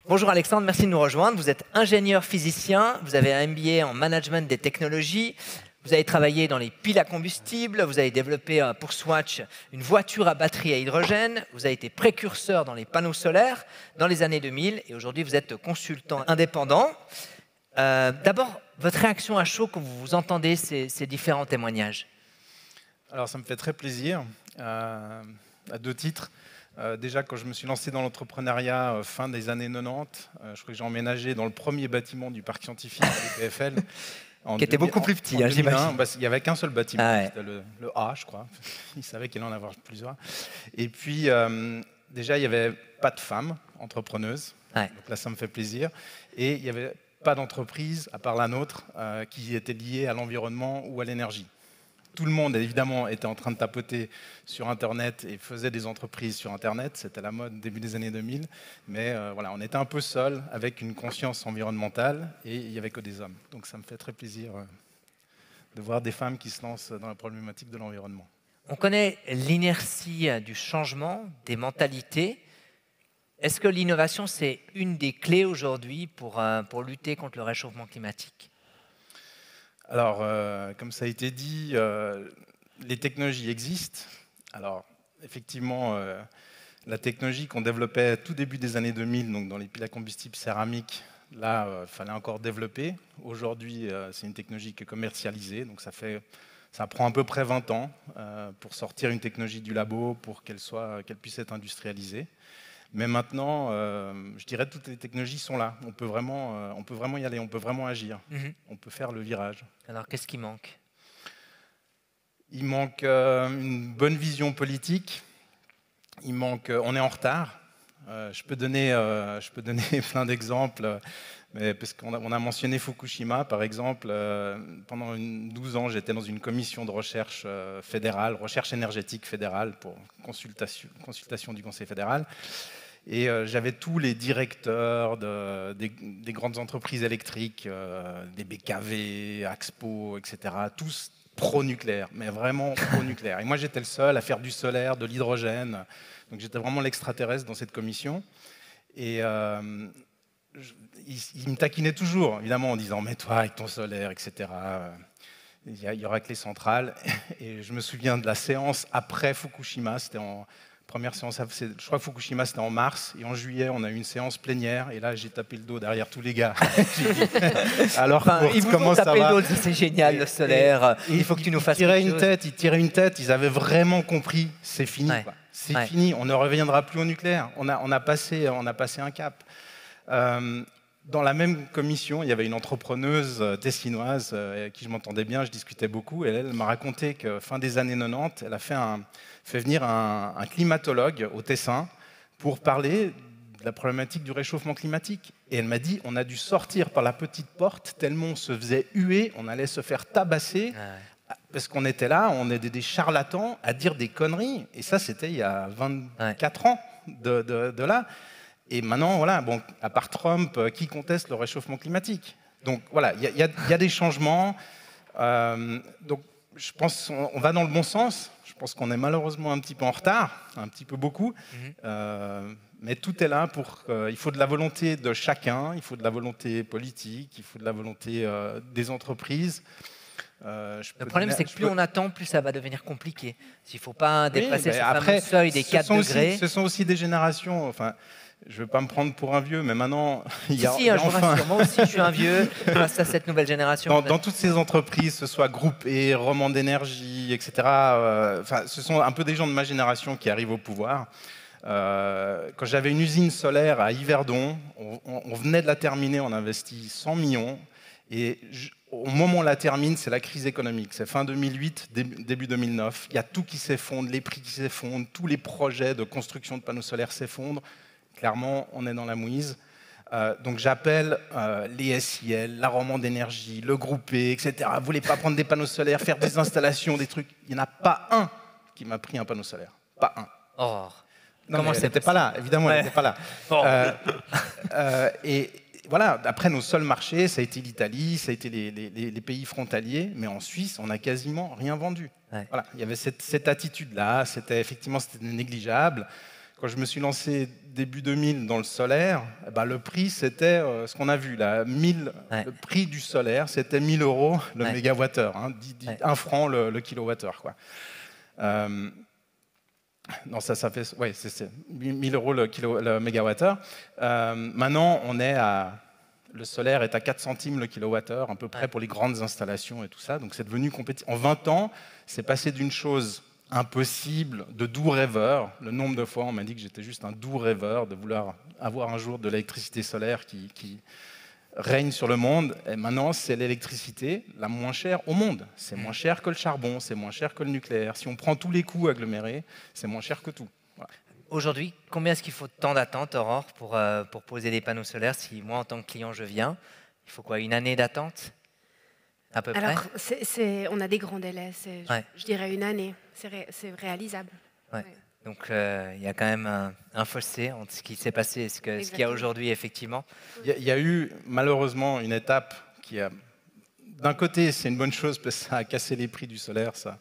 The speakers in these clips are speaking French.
Bonjour Alexandre, merci de nous rejoindre. Vous êtes ingénieur physicien, vous avez un MBA en management des technologies, vous avez travaillé dans les piles à combustible, vous avez développé pour Swatch une voiture à batterie à hydrogène, vous avez été précurseur dans les panneaux solaires dans les années 2000 et aujourd'hui vous êtes consultant indépendant. D'abord, votre réaction à chaud quand vous entendez ces différents témoignages? Alors ça me fait très plaisir, à deux titres. Déjà, quand je me suis lancé dans l'entrepreneuriat fin des années 90, je crois que j'ai emménagé dans le premier bâtiment du parc scientifique de l'EPFL. Qui était beaucoup plus petit, j'imagine. Il n'y avait qu'un seul bâtiment, ouais. C'était le A, je crois. Il savait qu'il allait en avoir plusieurs. Et puis, déjà, il n'y avait pas de femmes entrepreneuses. Ouais. Donc là, ça me fait plaisir. Et il n'y avait pas d'entreprise, à part la nôtre, qui était liée à l'environnement ou à l'énergie. Tout le monde, évidemment, était en train de tapoter sur Internet et faisait des entreprises sur Internet. C'était la mode début des années 2000. Mais voilà, on était un peu seuls avec une conscience environnementale et il n'y avait que des hommes. Donc ça me fait très plaisir de voir des femmes qui se lancent dans la problématique de l'environnement. On connaît l'inertie du changement, des mentalités. Est-ce que l'innovation, c'est une des clés aujourd'hui pour lutter contre le réchauffement climatique ? Alors, comme ça a été dit, les technologies existent. Alors, effectivement, la technologie qu'on développait tout début des années 2000, donc dans les piles à combustible céramiques, là, il fallait encore développer. Aujourd'hui, c'est une technologie qui est commercialisée, donc ça prend à peu près 20 ans pour sortir une technologie du labo, pour qu'elle puisse être industrialisée. Mais maintenant, je dirais que toutes les technologies sont là. On peut vraiment y aller, on peut vraiment agir. On peut faire le virage. Alors, qu'est-ce qui manque ? Il manque une bonne vision politique. On est en retard. Je peux donner plein d'exemples. Parce qu'on a mentionné Fukushima, par exemple. Pendant 12 ans, j'étais dans une commission de recherche fédérale, recherche énergétique fédérale, pour consultation du Conseil fédéral. Et j'avais tous les directeurs des grandes entreprises électriques, des BKV, Axpo, etc., tous pro-nucléaire, mais vraiment pro-nucléaire. Et moi, j'étais le seul à faire du solaire, de l'hydrogène. Donc j'étais vraiment l'extraterrestre dans cette commission. Et ils me taquinaient toujours, évidemment, en disant « mais toi, avec ton solaire, etc. » Il y aura que les centrales. Et je me souviens de la séance après Fukushima, c'était première séance, je crois que Fukushima c'était en mars, et en juillet on a eu une séance plénière, et là j'ai tapé le dos derrière tous les gars. Alors, ils vous ont tapé le dos, c'est génial, le solaire, il faut que tu nous fasses quelque chose. Ils tiraient une tête, ils avaient vraiment compris, c'est fini. Ouais. C'est fini, on ne reviendra plus au nucléaire, on a passé un cap. Dans la même commission, il y avait une entrepreneuse tessinoise avec qui je m'entendais bien, je discutais beaucoup, et elle m'a raconté que fin des années 90, elle a fait venir un climatologue au Tessin pour parler de la problématique du réchauffement climatique. Et elle m'a dit, on a dû sortir par la petite porte tellement on se faisait huer, on allait se faire tabasser, parce qu'on était là, on était des charlatans à dire des conneries. Et ça, c'était il y a 24 ans de là. Et maintenant, voilà, bon, à part Trump, qui conteste le réchauffement climatique? Donc voilà, il y a des changements. Donc je pense qu'on va dans le bon sens. Je pense qu'on est malheureusement un petit peu en retard, un petit peu beaucoup. Mais tout est là il faut de la volonté de chacun, il faut de la volonté politique, il faut de la volonté des entreprises. Le problème, c'est que plus on attend, plus ça va devenir compliqué. S'il ne faut pas dépasser ce fameux seuil des 4 degrés. Ce sont aussi des générations. Enfin, je ne veux pas me prendre pour un vieux, mais maintenant, il y a je vous rassure, moi aussi, je suis un vieux face à cette nouvelle génération. Dans toutes ces entreprises, ce soit Groupe E, Romand d'énergie, etc., ce sont un peu des gens de ma génération qui arrivent au pouvoir. Quand j'avais une usine solaire à Yverdon, on venait de la terminer, on a investi 100 millions. Et au moment où on la termine, c'est la crise économique. C'est fin 2008, début 2009. Il y a tout qui s'effondre, les prix qui s'effondrent, tous les projets de construction de panneaux solaires s'effondrent. Clairement, on est dans la mouise. Donc j'appelle les SIL, la Romand d'énergie, le Groupe E, etc. Vous ne voulez pas prendre des panneaux solaires, faire des installations, des trucs. Il n'y en a pas un qui m'a pris un panneau solaire. Pas un. Oh. Non, elle n'était pas là, évidemment, elle n'était pas là. Bon. Et voilà, après nos seuls marchés, ça a été l'Italie, ça a été les pays frontaliers, mais en Suisse, on n'a quasiment rien vendu. Voilà, il y avait cette attitude-là, c'était négligeable. quand je me suis lancé début 2000 dans le solaire, eh ben, le prix, c'était ce qu'on a vu là. Le prix du solaire, c'était 1 000 € le mégawattheure, hein, 1 franc le kilowattheure, quoi. Non, ça fait... Ouais, c'est 1 000 € le mégawattheure. Maintenant, le solaire est à 4 centimes le kilowattheure, à peu près pour les grandes installations et tout ça. Donc c'est devenu compétitif. En 20 ans, c'est passé d'une chose impossible, de doux rêveur. Le nombre de fois, on m'a dit que j'étais juste un doux rêveur, de vouloir avoir un jour de l'électricité solaire qui règne sur le monde. Et maintenant, c'est l'électricité la moins chère au monde. C'est moins cher que le charbon, c'est moins cher que le nucléaire. Si on prend tous les coûts agglomérés, c'est moins cher que tout. Voilà. Aujourd'hui, combien est-ce qu'il faut de temps d'attente, Aurore, pour poser des panneaux solaires? Si moi, en tant que client, je viens, il faut quoi, une année d'attente à peu près? Alors, on a des grands délais. Je dirais une année. C'est réalisable. Ouais. Donc, il y a quand même un fossé entre ce qui s'est passé et ce qu'il y a aujourd'hui, effectivement. Il y a eu, malheureusement, une étape qui a... D'un côté, c'est une bonne chose parce que ça a cassé les prix du solaire, ça.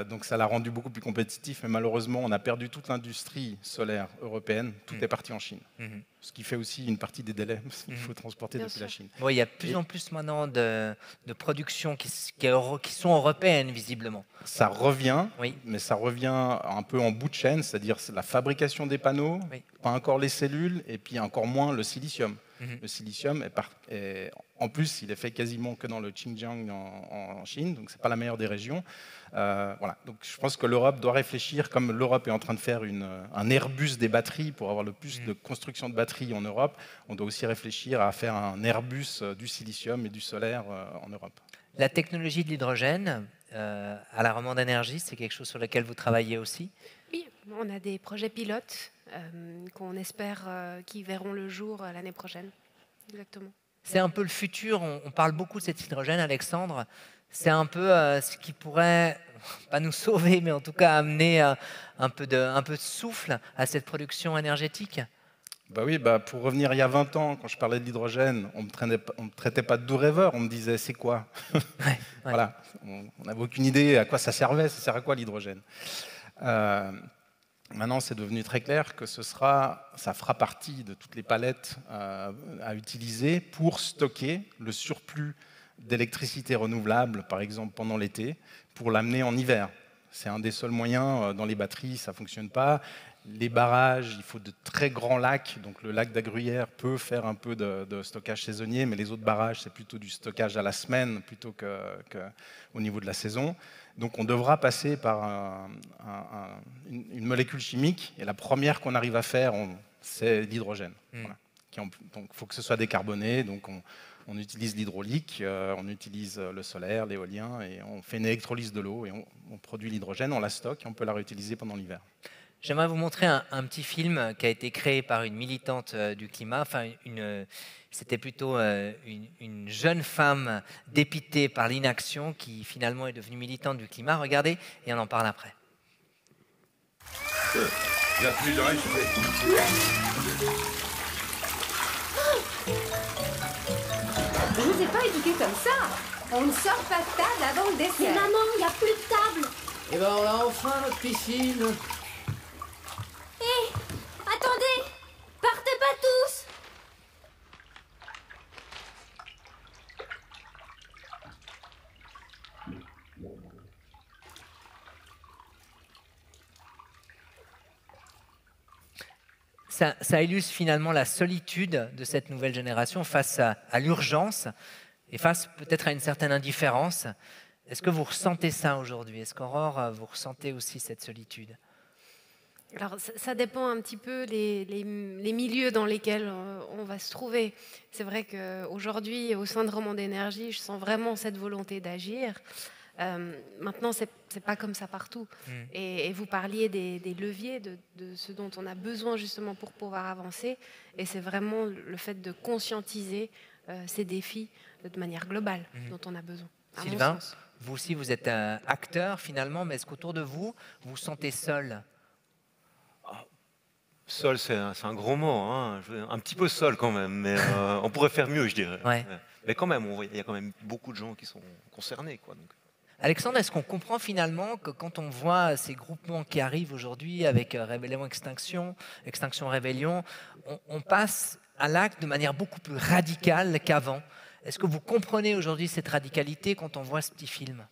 Donc ça l'a rendu beaucoup plus compétitif, mais malheureusement, on a perdu toute l'industrie solaire européenne. Tout est parti en Chine. Ce qui fait aussi une partie des délais. Il faut transporter depuis la Chine. Bon, il y a de plus en plus maintenant de productions qui sont européennes, visiblement. Ça revient, mais ça revient un peu en bout de chaîne, c'est-à-dire la fabrication des panneaux, pas encore les cellules, et puis encore moins le silicium. Le silicium, en plus, il est fait quasiment que dans le Xinjiang en Chine, donc ce n'est pas la meilleure des régions. Voilà. Donc, je pense que l'Europe doit réfléchir, comme l'Europe est en train de faire un Airbus des batteries pour avoir le plus de construction de batteries en Europe, on doit aussi réfléchir à faire un Airbus du silicium et du solaire en Europe. La technologie de l'hydrogène à la Romande Énergie, c'est quelque chose sur lequel vous travaillez aussi? Oui, on a des projets pilotes qu'on espère qui verront le jour l'année prochaine. Exactement. C'est un peu le futur. On parle beaucoup de cet hydrogène, Alexandre. C'est un peu ce qui pourrait, pas nous sauver, mais en tout cas amener un peu de souffle à cette production énergétique. Bah oui, pour revenir il y a 20 ans, quand je parlais de l'hydrogène, on ne me traitait pas de doux rêveur, on me disait c'est quoi? Voilà, on n'avait aucune idée à quoi ça servait, ça sert à quoi l'hydrogène. Maintenant, c'est devenu très clair que ça fera partie de toutes les palettes à utiliser pour stocker le surplus d'électricité renouvelable, par exemple pendant l'été, pour l'amener en hiver. C'est un des seuls moyens. Dans les batteries, ça ne fonctionne pas. Les barrages, il faut de très grands lacs. Donc le lac d'Agruyère peut faire un peu de stockage saisonnier, mais les autres barrages, c'est plutôt du stockage à la semaine plutôt qu'au niveau de la saison. Donc on devra passer par une molécule chimique. Et la première qu'on arrive à faire, c'est l'hydrogène. Voilà. Donc il faut que ce soit décarboné. Donc on utilise l'hydraulique, on utilise le solaire, l'éolien, et on fait une électrolyse de l'eau et on produit l'hydrogène, on la stocke et on peut la réutiliser pendant l'hiver. J'aimerais vous montrer un petit film qui a été créé par une militante du climat. Enfin, c'était plutôt une jeune femme dépitée par l'inaction qui finalement est devenue militante du climat. Regardez et on en parle après. Il y a plus de respect. Je vous ai pas éduqué comme ça. On ne sort pas de table avant le dessert. Mais maman, il n'y a plus de table. Eh ben, on a enfin notre piscine. Hé, attendez, partez pas tous. Ça illustre finalement la solitude de cette nouvelle génération face à l'urgence et face peut-être à une certaine indifférence. Est-ce que vous ressentez ça aujourd'hui? Est-ce qu'Aurore, vous ressentez aussi cette solitude? Alors, ça dépend un petit peu les milieux dans lesquels on va se trouver. C'est vrai qu'aujourd'hui, au sein de Romande Énergie, je sens vraiment cette volonté d'agir. Maintenant, c'est pas comme ça partout. Et vous parliez des leviers, de ce dont on a besoin justement pour pouvoir avancer. Et c'est vraiment le fait de conscientiser ces défis de manière globale dont on a besoin. Sylvain, vous aussi, vous êtes un acteur finalement, mais est-ce qu'autour de vous, vous vous sentez seul? Seul, c'est un gros mot, hein. Un petit peu seul quand même, mais on pourrait faire mieux, je dirais. Ouais. Mais quand même, il y a quand même beaucoup de gens qui sont concernés, quoi. Donc. Alexandre, est-ce qu'on comprend finalement que quand on voit ces groupements qui arrivent aujourd'hui avec Rébellion Extinction, Extinction Rébellion, on passe à l'acte de manière beaucoup plus radicale qu'avant? Est-ce que vous comprenez aujourd'hui cette radicalité quand on voit ce petit film?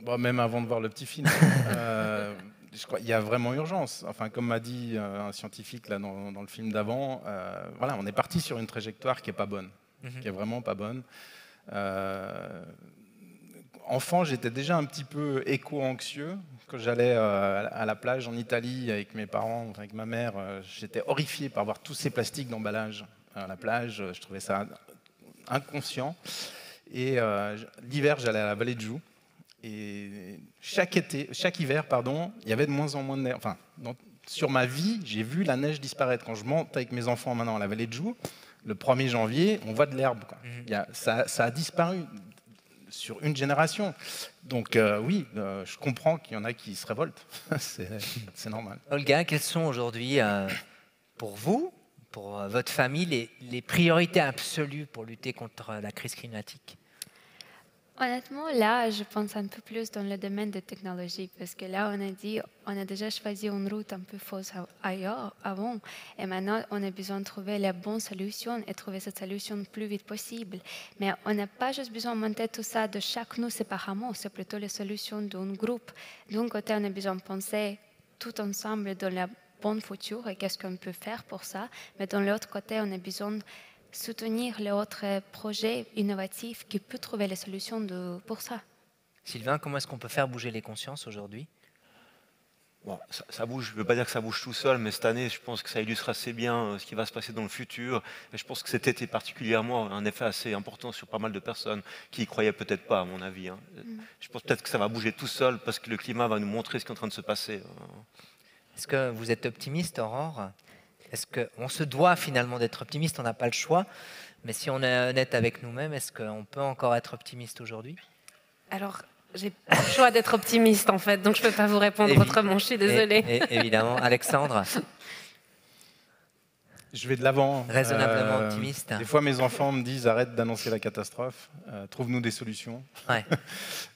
Bon, même avant de voir le petit film, je crois qu'il y a vraiment urgence. Enfin, comme m'a dit un scientifique là, dans le film d'avant, voilà, on est parti sur une trajectoire qui n'est pas bonne, qui est vraiment pas bonne. Enfant, j'étais déjà un petit peu éco-anxieux. Quand j'allais à la plage en Italie avec mes parents, avec ma mère, j'étais horrifié par voir tous ces plastiques d'emballage à la plage. Je trouvais ça inconscient. Et l'hiver, j'allais à la vallée de Joux. Et chaque hiver, il y avait de moins en moins de neige. Enfin, sur ma vie, j'ai vu la neige disparaître. Quand je monte avec mes enfants maintenant à la vallée de Joux, le 1er janvier, on voit de l'herbe. Ça a disparu sur une génération. Donc oui, je comprends qu'il y en a qui se révoltent. C'est normal. Olga, quelles sont aujourd'hui, pour vous, pour votre famille, les priorités absolues pour lutter contre la crise climatique? Honnêtement, là, je pense un peu plus dans le domaine des technologies, parce que là, on a déjà choisi une route un peu fausse ailleurs, avant, et maintenant, on a besoin de trouver la bonne solution et trouver cette solution le plus vite possible. Mais on n'a pas juste besoin de monter tout ça de chaque nous séparément, c'est plutôt la solution d'un groupe. D'un côté, on a besoin de penser tout ensemble dans la bonne future et qu'est-ce qu'on peut faire pour ça, mais de l'autre côté, on a besoin de soutenir les autres projets innovatifs qui peuvent trouver les solutions pour ça. Sylvain, comment est-ce qu'on peut faire bouger les consciences aujourd'hui? Bon, ça bouge, je ne veux pas dire que ça bouge tout seul, mais cette année, je pense que ça illustre assez bien ce qui va se passer dans le futur. Et je pense que cet été particulièrement a un effet assez important sur pas mal de personnes qui n'y croyaient peut-être pas, à mon avis. Je pense peut-être que ça va bouger tout seul parce que le climat va nous montrer ce qui est en train de se passer. Est-ce que vous êtes optimiste, Aurore? Est-ce qu'on se doit finalement d'être optimiste? On n'a pas le choix. Mais si on est honnête avec nous-mêmes, est-ce qu'on peut encore être optimiste aujourd'hui? Alors, j'ai pas le choix d'être optimiste en fait, donc je ne peux pas vous répondre autrement, je suis désolée. Évidemment. Alexandre? Je vais de l'avant. Raisonnablement optimiste. Des fois, mes enfants me disent arrête d'annoncer la catastrophe, trouve-nous des solutions. Ouais.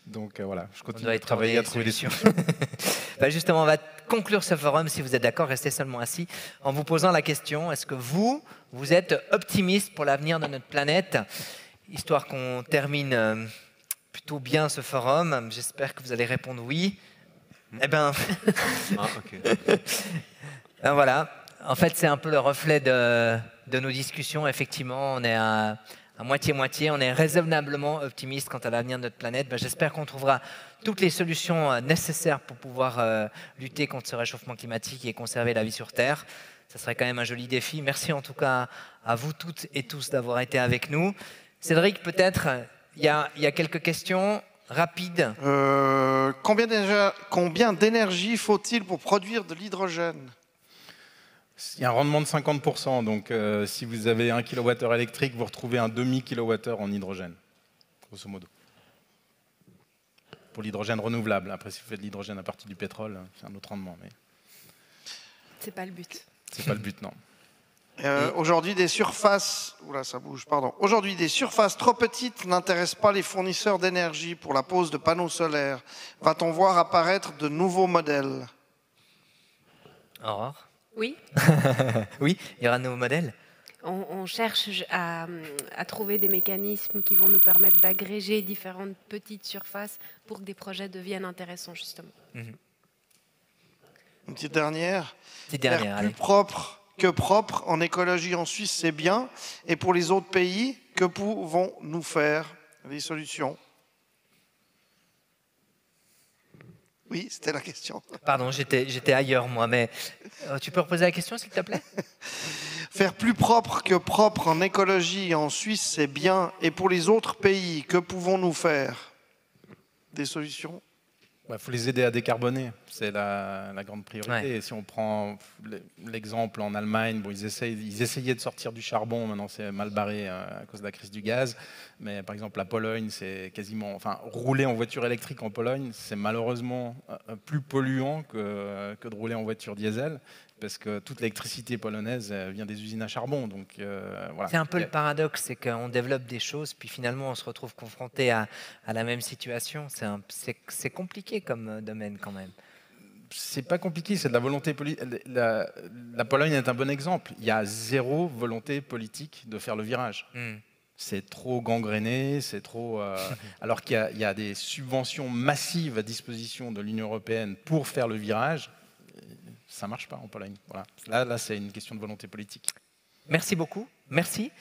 Donc voilà, je continue de travailler à trouver des solutions. Justement, on va conclure ce forum, si vous êtes d'accord, restez seulement assis, en vous posant la question, est-ce que vous êtes optimiste pour l'avenir de notre planète? Histoire qu'on termine plutôt bien ce forum, j'espère que vous allez répondre oui. Eh bien, ben voilà. En fait, c'est un peu le reflet de nos discussions. Effectivement, on est à moitié-moitié. On est raisonnablement optimiste quant à l'avenir de notre planète. Ben, j'espère qu'on trouvera toutes les solutions nécessaires pour pouvoir lutter contre ce réchauffement climatique et conserver la vie sur Terre. Ça serait quand même un joli défi. Merci en tout cas à vous toutes et tous d'avoir été avec nous. Cédric, peut-être, il y a quelques questions rapides. Combien d'énergie faut-il pour produire de l'hydrogène? Il y a un rendement de 50%, donc si vous avez 1 kWh électrique, vous retrouvez un demi-kWh en hydrogène, grosso modo. Pour l'hydrogène renouvelable. Après, si vous faites de l'hydrogène à partir du pétrole, c'est un autre rendement. Mais... c'est pas le but. C'est pas le but, non. Aujourd'hui, des surfaces... Oula, ça bouge, pardon. Aujourd'hui, des surfaces trop petites n'intéressent pas les fournisseurs d'énergie pour la pose de panneaux solaires. Va-t-on voir apparaître de nouveaux modèles? Aurore? Oui. Oui, il y aura de nouveaux modèles. On cherche à trouver des mécanismes qui vont nous permettre d'agréger différentes petites surfaces pour que des projets deviennent intéressants, justement. Une petite dernière. Faire plus propre que propre en écologie en Suisse, c'est bien. Et pour les autres pays, que pouvons-nous faire? Des solutions? Oui, c'était la question. Pardon, j'étais ailleurs, moi, mais tu peux reposer la question, s'il te plaît? Faire plus propre que propre en écologie en Suisse, c'est bien. Et pour les autres pays, que pouvons-nous faire? Des solutions? Il faut les aider à décarboner, c'est la grande priorité. Ouais. Et si on prend l'exemple en Allemagne, bon, ils essayaient de sortir du charbon, maintenant c'est mal barré à cause de la crise du gaz. Mais par exemple, la Pologne, c'est quasiment... Enfin, rouler en voiture électrique en Pologne, c'est malheureusement plus polluant que de rouler en voiture diesel. parce que toute l'électricité polonaise vient des usines à charbon. Donc, voilà. C'est un peu le paradoxe, c'est qu'on développe des choses, puis finalement on se retrouve confronté à la même situation. C'est compliqué comme domaine quand même. C'est pas compliqué, c'est de la volonté politique. La Pologne est un bon exemple. Il y a zéro volonté politique de faire le virage. C'est trop gangréné, c'est trop. Alors qu'il y a des subventions massives à disposition de l'Union européenne pour faire le virage, ça marche pas en Pologne. Voilà. Là, c'est une question de volonté politique. Merci beaucoup. Merci.